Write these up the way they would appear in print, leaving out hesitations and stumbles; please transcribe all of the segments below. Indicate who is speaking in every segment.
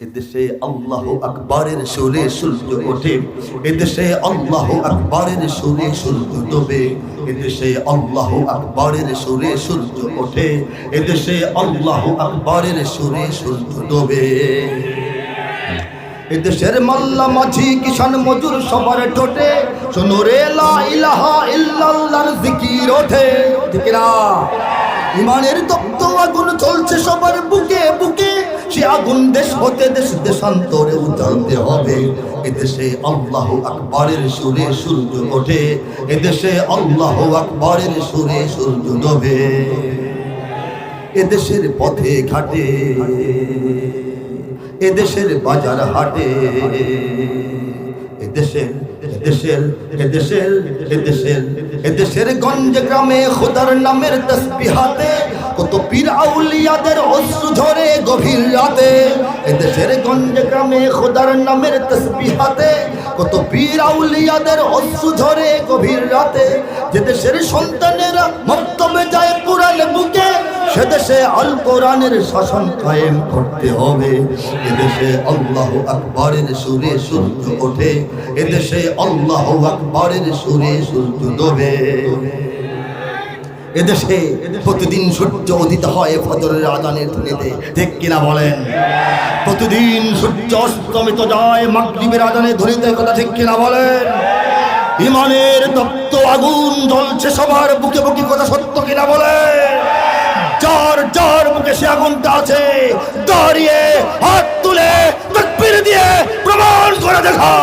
Speaker 1: এদেশে আল্লাহু আকবারের সুরে সূর্য ওঠে, এদেশে আল্লাহু আকবারের সুরে সূর্য ডোবে, এদেশে আল্লাহু আকবারের সুরে সূর্য ওঠে, এদেশে আল্লাহু আকবারের সুরে সূর্য ডোবে। এদেশের মাল্লা মাঝি কিষান মজুর সবার ঠোঁটে শোনো রে লা ইলাহা ইল্লাল্লাহর জিকির ওঠে। ঠিক না? ইমানের তপ্ত আগুন চলছে সবার বুকে বুকে, সে আগুন দেশ হতে দেশ দেশান্তরে জ্বালতে হবে। এদেশে আল্লাহু আকবারের সুরে সূর্য ওঠে, এদেশে আল্লাহু আকবারের সুরে সূর্য ডোবে। এদেশের পথে ঘাটে, এদেশের বাজার হাটে, এদেশের এদেশের এদেশের এদেশের এদেশের গঞ্জ গ্রামে খোদার নামের তসবিহাতে কত পীর আউলিয়াদের অশ্রু ঝরে গভীর রাতে। এদেশের গঞ্জ গ্রামে খোদার নামের তসবিহাতে কত পীর আউলিয়াদের অশ্রু ঝরে গভীর রাতে। যে দেশের সন্তানেরা মক্তবে যায় কুরআন বুকে, সে দেশে আল কোরআনের শাসন কায়েম করতে হবে। এদেশে আল্লাহু আকবারের সুরে সূর্য ওঠে, এদেশে আল্লাহু আকবারের সুরে সূর্য ডোবে। এদেশে প্রতিদিন সূর্য উদিত হয় ফজরের আযানের ধ্বনিতে। ঠিক কিনা বলেন? প্রতিদিন সূর্য অস্তমিত যায় মাগরিবের আযানের ধ্বনিতে। কথা ঠিক কিনা বলেন? ইমানের তপ্ত আগুন জ্বলছে সবার বুকে বুকে। কথা সত্য কিনা বলেন? যার যার বুকে সে আগুনটা আছে, দাঁড়িয়ে হাত তুলে তাকবীর দিয়ে প্রমাণ করে দেখা।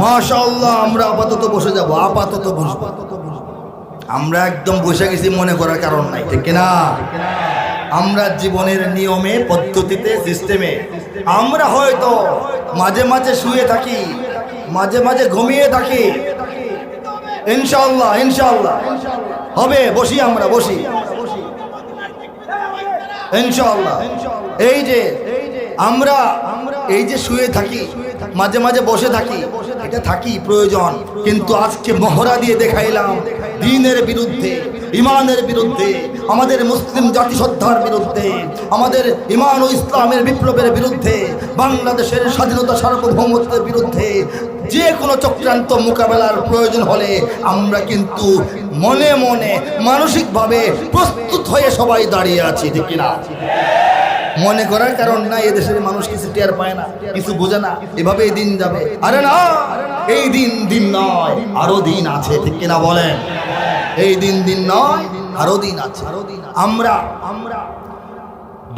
Speaker 1: মাশাআল্লাহ, আমরা আপাতত বসে যাব, আপাতত বসবো। আমরা একদম বসে গেছি মনে করার কারণ নাই। ঠিক কিনা? আমরা জীবনের নিয়মে পদ্ধতিতে সিস্টেমে আমরা হয়তো মাঝে মাঝে শুয়ে থাকি, মাঝে মাঝে ঘুমিয়ে থাকি। ইনশাআল্লাহ ইনশাআল্লাহ হবে, বসি আমরা বসি ইনশাআল্লাহ। এই যে আমরা এই যে শুয়ে থাকি, মাঝে মাঝে বসে থাকি, এটা থাকি প্রয়োজন, কিন্তু আজকে মহড়া দিয়ে দেখাইলাম দ্বীনের বিরুদ্ধে, ইমানের বিরুদ্ধে, আমাদের মুসলিম জাতিসত্তার বিরুদ্ধে, আমাদের ইমান ও ইসলামের বিপ্লবের বিরুদ্ধে, বাংলাদেশের স্বাধীনতা সার্বভৌমত্বের বিরুদ্ধে যে কোনো চক্রান্ত মোকাবেলার প্রয়োজন হলে আমরা কিন্তু মনে মনে মানসিকভাবে প্রস্তুত হয়ে সবাই দাঁড়িয়ে আছি। ঠিক কিনা? মনে করার কারণ না, এদেশের মানুষ কিছু টের পায় না, কিছু বোঝে না, এভাবে এই দিন যাবে। আরে না, এই দিন দিন নয়, আরো দিন আছে। ঠিক কিনা বলেন? এই দিন দিন নয়, আরো দিন আছে। আমরা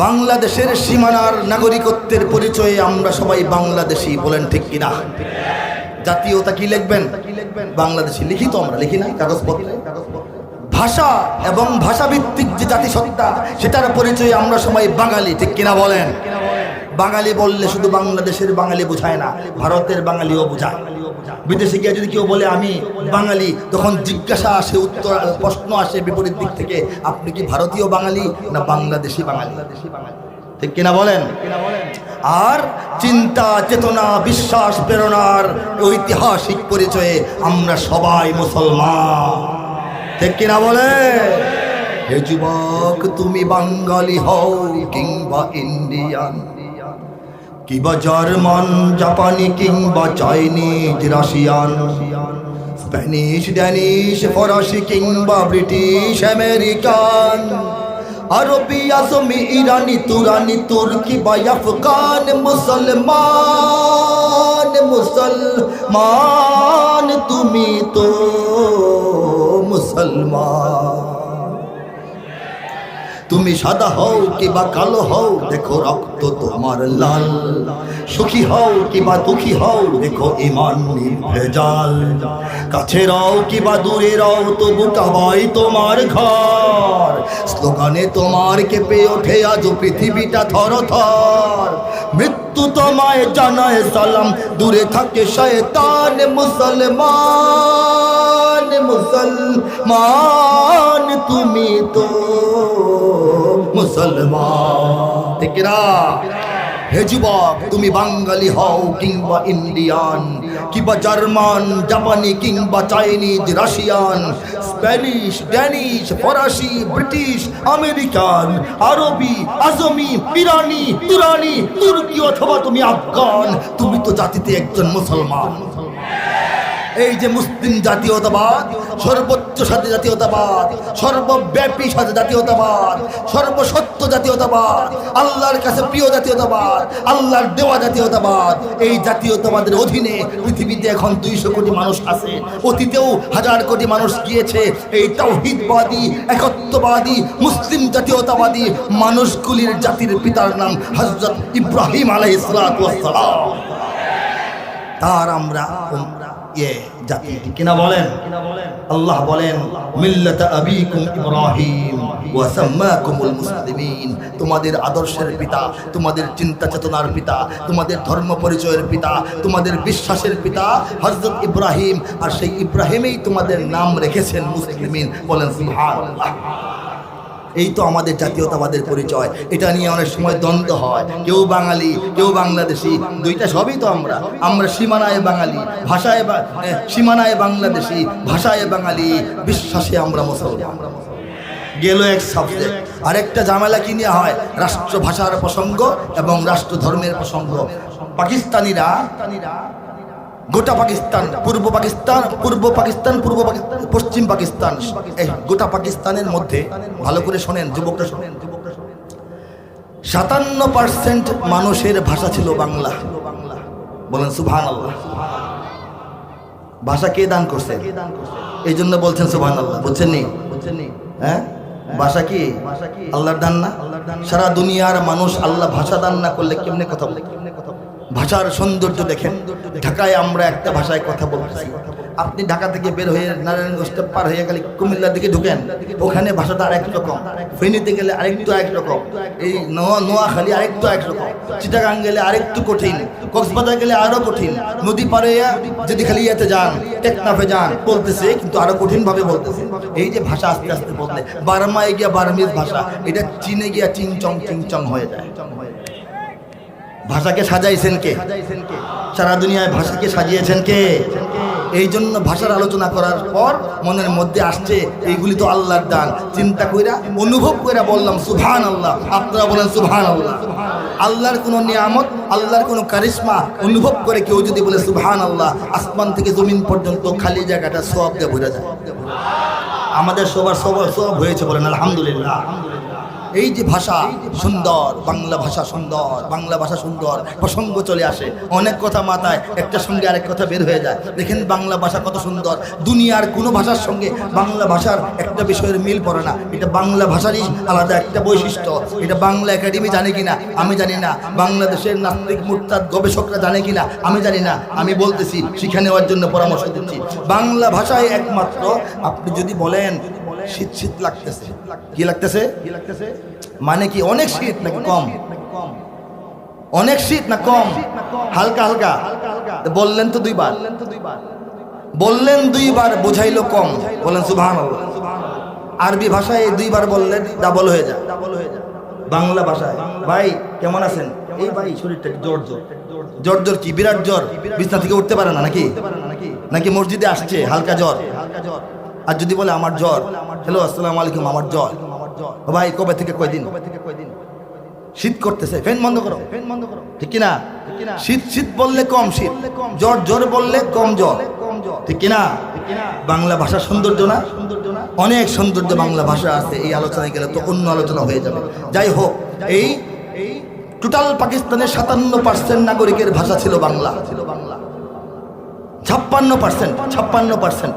Speaker 1: বাংলাদেশের সীমানার নাগরিকত্বের পরিচয়ে আমরা সবাই বাংলাদেশি, বলেন ঠিক কিনা? জাতীয়তা কি লিখবেন? বাংলাদেশি লিখি তো, আমরা লিখি না কাগজপত্রে। ভাষা এবং ভাষাভিত্তিক যে জাতিসত্তা, সেটার পরিচয়ে আমরা সবাই বাঙালি। ঠিক কিনা বলেন? বাঙালি বললে শুধু বাংলাদেশের বাঙালি বোঝায় না, ভারতের বাঙালিও বোঝায়। বিদেশে গিয়ে যদি কেউ বলে আমি বাঙালি, তখন জিজ্ঞাসা আসে, উত্তর প্রশ্ন আসে বিপরীত দিক থেকে, আপনি কি ভারতীয় বাঙালি না বাংলাদেশি বাঙালি? ঠিক কিনা বলেন? আর চিন্তা চেতনা বিশ্বাস প্রেরণার ঐতিহাসিক পরিচয়ে আমরা সবাই মুসলমান। ঠিক কিনা বলে? হে যুবক, তুমি বাঙালি হও কিংবা ইন্ডিয়ান, কিংবা জার্মান জাপানি কিংবা চাইনিজ রাশিয়ান, স্প্যানিশ ড্যানিশ ফরাসি কিংবা ব্রিটিশ আমেরিকান, আরবি আজমি ইরানি তুরানি তুর্কি বা আফগান, মুসলমান মুসলমান তুমি তো মুসলমান। তুমি সাদা হও কিবা কালো হও, দেখো রক্ত তোমার লাল। সুখী হও কিবা দুঃখী হও, দেখো ঈমান নির্ভেজাল। কাছে রও কিবা দূরে রও, তবু কাবাই তোমার ঘর। স্লোগানে তোমার কেঁপে ওঠে আজ পৃথিবীটা থরথর। মৃত্যু তোমায় জানায় সালাম, দূরে থাকে শয়তান। মুসলমান মুসলমান তুমি তো মুসলমান, ঠিক না? হে যুবক, তুমি বাঙালি হও কিংবা ইন্ডিয়ান, কিংবা জার্মান, জাপানি কিংবা চাইনিজ, রাশিয়ান, স্প্যানিশ, ড্যানিশ, ফরাসি, ব্রিটিশ, আমেরিকান, আরবি, আজমি, ইরানি, তুরানি, তুর্কি অথবা তুমি আফগান, তুমি তো জাতিতে একজন মুসলমান। এই যে মুসলিম জাতীয়তাবাদ, সর্বোচ্চ সাথে জাতীয়তাবাদ, সর্বব্যাপী সাথে জাতীয়তাবাদ, সর্বসত্য জাতীয়তাবাদ, আল্লাহর কাছে প্রিয় জাতীয়তাবাদ, আল্লাহর দেওয়া জাতীয়তাবাদ। এই জাতীয়তাবাদের অধীনে পৃথিবীতে এখন 200 কোটি মানুষ আছে, অতীতেও 1000 কোটি মানুষ গিয়েছে। এই তাওহীদবাদী, একত্ববাদী, মুসলিম জাতীয়তাবাদী মানুষগুলির জাতির পিতার নাম হযরত ইব্রাহিম আলাইহিস সালাতু ওয়াস সালাম। তার আমরা জাতি, কিনা বলেন? আল্লাহ বলেন মিল্লাত আবিকুম ইব্রাহিম ওয়া সাম্মাকুমুল মুসলিমিন। তোমাদের আদর্শের পিতা, তোমাদের চিন্তা চেতনার পিতা, তোমাদের ধর্ম পরিচয়ের পিতা, তোমাদের বিশ্বাসের পিতা হযরত ইব্রাহিম, আর সেই ইব্রাহিমেই তোমাদের নাম রেখেছেন মুসলিমিন। বলেন সুবহানাল্লাহ। এই তো আমাদের জাতীয়তাবাদের পরিচয়। এটা নিয়ে অনেক সময় দ্বন্দ্ব হয়, কেউ বাঙালি কেউ বাংলাদেশি, দুইটা সবই তো আমরা। আমরা সীমানায় বাঙালি, ভাষায় সীমানায় বাংলাদেশি, ভাষায় বাঙালি, বিশ্বাসে আমরা মুসলমান। গেল এক সাবজেক্ট। আরেকটা ঝামেলা কি নিয়ে হয়? রাষ্ট্র ভাষার প্রসঙ্গ এবং রাষ্ট্র ধর্মের প্রসঙ্গ। পাকিস্তানিরা গোটা পাকিস্তান, পূর্ব পাকিস্তান, পশ্চিম পাকিস্তান, এই গোটা পাকিস্তানের মধ্যে ভালো করে শোনেন যুবকরা, শোনেন 57% মানুষের ভাষা ছিল বাংলা। বলেন সুবহানাল্লাহ। ভাষা কে দান করছে? এই জন্য বলছেন সুবহানাল্লাহ। বুঝছেন নি? হ্যাঁ, ভাষা কি আল্লাহর দান না? সারা দুনিয়ার মানুষ আল্লাহ ভাষা দান না করলে কেমনে কথা বলে? ভাষার সৌন্দর্য দেখেন। ঢাকায় আমরা একটা ভাষায় কথা বলতেছি, আপনি ঢাকা থেকে বের হয়ে নারায়ণগঞ্জ পার হয়ে গেলে কুমিল্লার দিকে ঢুকেন, ওখানে ভাষাটা আরেক রকম। ফেনীতে গেলে আরেকটু এক রকম, এই নোয়াখালী আরেকটু এক রকম, চিটাগাং গেলে আরেকটু কঠিন, কক্সবাজার গেলে আরো কঠিন, নদী পারে যদি খালি ইয়াতে যান, টেকনাফে যান, বলতেছে কিন্তু আরো কঠিন ভাবে বলতেছে। এই যে ভাষা আস্তে আস্তে বদলে, বার্মায় গিয়া বার্মিজ ভাষা, এটা চীনে গিয়া চিংচং হয়ে যায়। ভাষাকে সাজাইছেন কে? সারা দুনিয়ায় ভাষাকে সাজিয়েছেন কে? এই জন্য ভাষার আলোচনা করার পর মনের মধ্যে আসছে এইগুলি তো আল্লাহর দান। চিন্তা কইরা অনুভব কইরা বললাম সুবহানাল্লাহ। আপনারা বলেন সুবহানাল্লাহ। আল্লাহর কোনো নিয়ামত, আল্লাহর কোনো কারিশমা অনুভব করে কেউ যদি বলে সুবহানাল্লাহ, আসমান থেকে জমিন পর্যন্ত খালি জায়গাটা সওয়াব দিয়ে ভরে যায়। আমাদের সবার সওয়াব হয়েছে, বলেন আলহামদুলিল্লাহ। এই যে ভাষা সুন্দর, বাংলা ভাষা সুন্দর, বাংলা ভাষা সুন্দর, প্রসঙ্গ চলে আসে, অনেক কথা মাথায় একটার সঙ্গে আরেক কথা বের হয়ে যায়। দেখেন বাংলা ভাষা কত সুন্দর, দুনিয়ার কোনো ভাষার সঙ্গে বাংলা ভাষার একটা বিষয়ের মিল পড়ে না। এটা বাংলা ভাষারই আলাদা একটা বৈশিষ্ট্য। এটা বাংলা একাডেমি জানে কিনা আমি জানি না, বাংলাদেশের নাস্তিক মুরতাদ গবেষকরা জানে কিনা আমি জানি না। আমি বলতেছি, শিক্ষা নেওয়ার জন্য পরামর্শ দিচ্ছি। বাংলা ভাষায় একমাত্র আপনি যদি বলেন শীত শীত লাগতেছে, কি লাগতেছে? মানে কি অনেক শীত নাকি কম? অনেক শীত না কম? হালকা হালকা বললেন তো দুইবার, বললেন দুইবার, বোঝাইলো কম। বলেন সুবহানাল্লাহ। আরবি ভাষায় দুইবার বললেন ডাবল হয়ে যায়। বাংলা ভাষায় ভাই কেমন আছেন? এই ভাই শরীরটা জ্বর জ্বর জ্বর জ্বর কি বিরাট জ্বর, বিছনা থেকে উঠতে পারে না নাকি? নাকি মসজিদে আসছে হালকা জ্বর? আর যদি বলে আমার জ্বর, হ্যালো আসসালামু আলাইকুম, আমার জ্বর, ভাই কবে থেকে কয়দিন? শীত করতেছে, ফ্যান বন্ধ করো, ফ্যান বন্ধ করো, ঠিক কিনা? শীত শীত বললে কম শীত, জ্বর জ্বর বললে কম জ্বর, ঠিক কিনা? বাংলা ভাষার সৌন্দর্য না? অনেক সৌন্দর্য বাংলা ভাষা আছে। এই আলোচনায় গেলে তো অন্য আলোচনা হয়ে যাবে। যাই হোক, এই টোটাল পাকিস্তানের 57% নাগরিকের ভাষা ছিল বাংলা। 56%।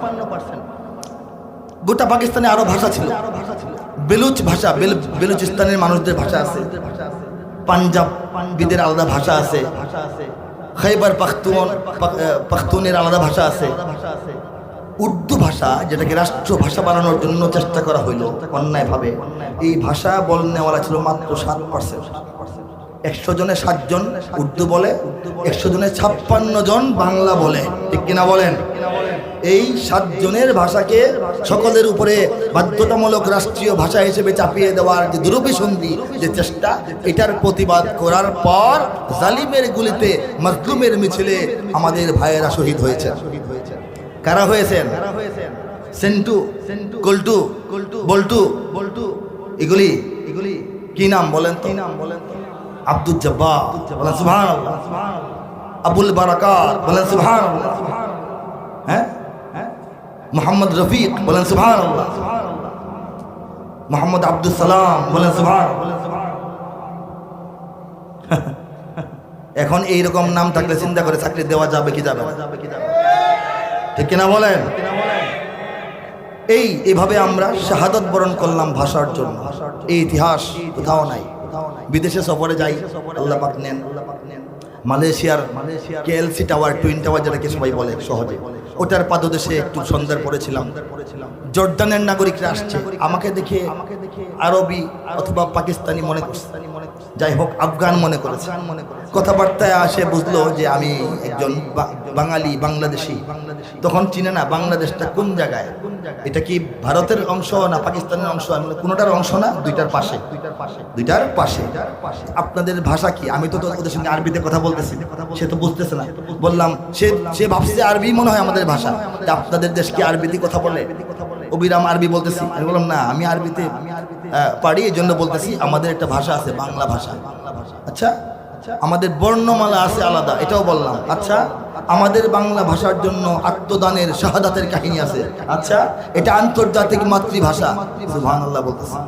Speaker 1: গোটা পাকিস্তানে আরো ভাষা ছিল, বেলুচ ভাষা, বেলুচিস্তানের মানুষদের ভাষা আছে, পাঞ্জাবিদের আলাদা ভাষা আছে, খাইবার পাখতুনের আলাদা ভাষা আছে। উর্দু ভাষা, যেটাকে রাষ্ট্র ভাষা বানানোর জন্য চেষ্টা করা হইল অন্যায়ভাবে, এই ভাষা বলনেওয়ালা ছিল মাত্র 7%। 100 জনে 7 জন উর্দু বলে, 100 জনে 56 জন বাংলা বলে, ঠিক কিনা বলেন? এই 7 জনের ভাষাকে সকলের উপরে বাধ্যতামূলক রাষ্ট্রীয় ভাষা হিসেবে চাপিয়ে দেওয়ার যে দুরভিসন্ধি, যে চেষ্টা, এটার প্রতিবাদ করার পর জালিমের গুলিতে, মাজলুমের মিছিলে আমাদের ভাইয়েরা শহীদ হয়েছে। কারা হয়েছেন? সেন্টু, কল্টু, বল্টু, এগুলি কি নাম বলেন তো? আব্দুল জব্বার বলেন সুবহানাল্লাহ, আবুল বারাকাত বলেন সুবহানাল্লাহ, হ্যাঁ, মোহাম্মদ রফিক বলেন সুবহানাল্লাহ, মোহাম্মদ আব্দুল সালাম বলেন সুবহানাল্লাহ। এখন এইরকম নাম থাকলে চিন্তা করে চাকরি দেওয়া যাবে কি যাবে না? ঠিক কিনা বলেন? এইভাবে আমরা শাহাদাত বরণ করলাম ভাষার জন্য। এই ইতিহাস কোথাও নাই। বিদেশে সফরে যাই, আল্লাহ পাক নেন। মালয়েশিয়ার কেএলসি টাওয়ার, টুইন টাওয়ার যেটাকে সবাই বলে সহজে, ওটার পাদদেশে একটু সন্ধ্যার পড়েছিলাম। জর্ডানের নাগরিকরা আসছে, আমাকে দেখে আরবি অথবা পাকিস্তানি মনে করছে, যাই হোক আফগান মনে করেছে। কথাবার্তায় আসে বুঝলো যে আমি একজন বাঙালি, বাংলাদেশি। তখন চিনে না বাংলাদেশটা কোন জায়গায়, এটা কি ভারতের অংশ না পাকিস্তানের অংশ? কোনোটার অংশ না, দুইটার পাশে। আপনাদের ভাষা কি? আমি তো ওদের সঙ্গে আরবিতে কথা বলতেছি, সে তো বুঝতেছে না। বললাম, সে ভাবছে আরবি মনে হয় আমাদের ভাষা, আপনাদের দেশ কি আরবিতে কথা বলে? অবিরাম আরবি বলতেছি। আমি বললাম না, আমি আরবিতে পারি, এই জন্য বলতেছি আমাদের একটা ভাষা আছে, বাংলা ভাষা। আচ্ছা, আমাদের বর্ণমালা আছে আলাদা, এটাও বললাম। আচ্ছা, আমাদের বাংলা ভাষার জন্য আত্মদানের, শাহাদাতের কাহিনী আছে। আচ্ছা, এটা আন্তর্জাতিক মাতৃভাষা। সুবহানাল্লাহ বলতেছি।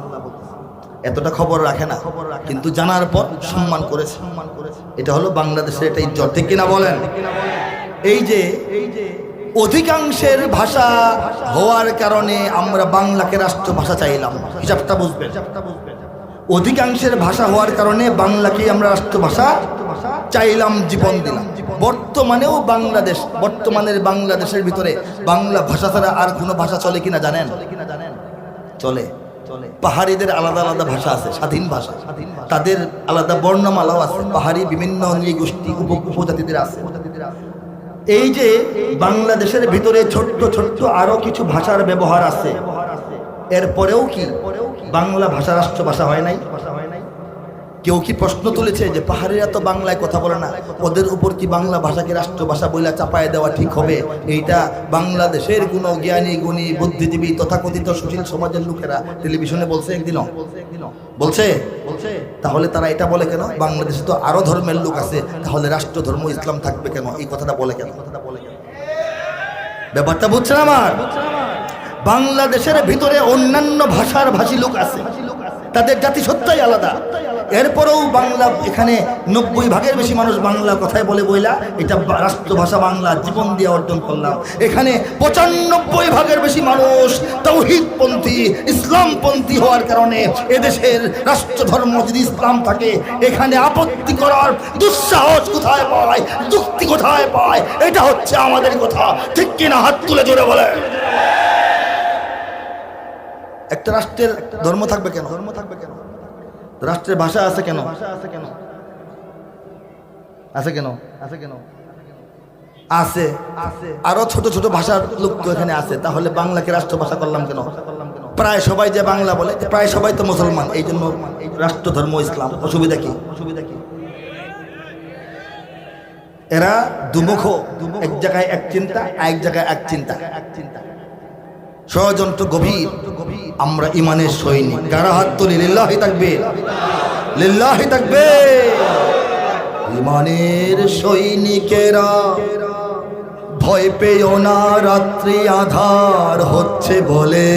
Speaker 1: এতটা খবর রাখে না, কিন্তু জানার পর সম্মান করেছে। এটা হলো বাংলাদেশের একটা ইজ্জত, ঠিক কিনা বলেন? এই যে অধিকাংশের ভাষা হওয়ার কারণে আমরা বাংলাকে রাষ্ট্র ভাষা চাইলাম, হিসাবটা বুঝবেন। অধিকাংশের ভাষা হওয়ার কারণে বাংলাকে আমরা রাষ্ট্র ভাষা চাইলাম, জীবন দিলাম। বর্তমানেও বর্তমানের বাংলাদেশের ভিতরে বাংলা ভাষা ছাড়া আর কোনো ভাষা চলে কিনা জানেন? চলে। পাহাড়িদের আলাদা আলাদা ভাষা আছে, স্বাধীন ভাষা, তাদের আলাদা বর্ণমালাও আছে। পাহাড়ি বিভিন্ন নৃগোষ্ঠী, উপজাতিদের আছে। এই যে বাংলাদেশের ভিতরে ছোট্ট ছোট্ট আরো কিছু ভাষার ব্যবহার আছে, এরপরেও কি বাংলা ভাষা রাষ্ট্র ভাষা হয় নাই? কেউ কি প্রশ্ন তুলেছে যে পাহাড়িরা তো বাংলায় কথা বলে না, ওদের উপর কি বাংলা ভাষাকে রাষ্ট্র ভাষা বলে চাপায় দেওয়া ঠিক হবে? এইটা বাংলাদেশের কোনো জ্ঞানী, গুণী, বুদ্ধিজীবী, তথাকথিত সুশীল সমাজের লোকেরা টেলিভিশনে বলছে, একদিনও বলছে। তাহলে তারা এটা বলে কেন? বাংলাদেশে তো আরো ধর্মের লোক আছে, তাহলে রাষ্ট্র ধর্ম ইসলাম থাকবে কেন? এই কথাটা বলে কেন? ব্যাপারটা বুঝছেন আমার? বাংলাদেশের ভিতরে অন্যান্য ভাষার ভাষী লোক আছে, তাদের জাতিসত্তাই আলাদা। এরপরেও বাংলা, এখানে 90 ভাগের বেশি মানুষ বাংলা কথায় বলে বইলা এটা রাষ্ট্রভাষা বাংলা জীবন দিয়ে অর্জন করলাম। এখানে 95 ভাগের বেশি মানুষ তাওহীদপন্থী, ইসলামপন্থী হওয়ার কারণে এদেশের রাষ্ট্র ধর্ম যদি ইসলাম থাকে, এখানে আপত্তি করার দুঃসাহস কোথায় পায়, যুক্তি কোথায় পায়? এটা হচ্ছে আমাদের কথা, ঠিক কিনা? হাত তুলে জোরে বলে। একটা রাষ্ট্রের ধর্ম থাকবে কেন? রাষ্ট্রের ভাষা আছে কেন? আছে আরো ছোট ছোট ভাষার লোক তো এখানে আছে, তাহলে বাংলাকে রাষ্ট্র ভাষা করলাম কেন? প্রায় সবাই যে বাংলা বলে, প্রায় সবাই তো মুসলমান, এই জন্য রাষ্ট্র ধর্ম ইসলাম। অসুবিধা কি? এরা দুমুখ, এক জায়গায় এক চিন্তা, এক জায়গায় এক চিন্তা, ষড়যন্ত্র গভীর। আমরা ইমানের সৈনিক, কারা হাত তুলি? লিল্লাহি তাকবীর, লিল্লাহি তাকবীর। ইমানের সৈনিকেরা ভয় পেও না, রাত্রি আধার হচ্ছে বলে।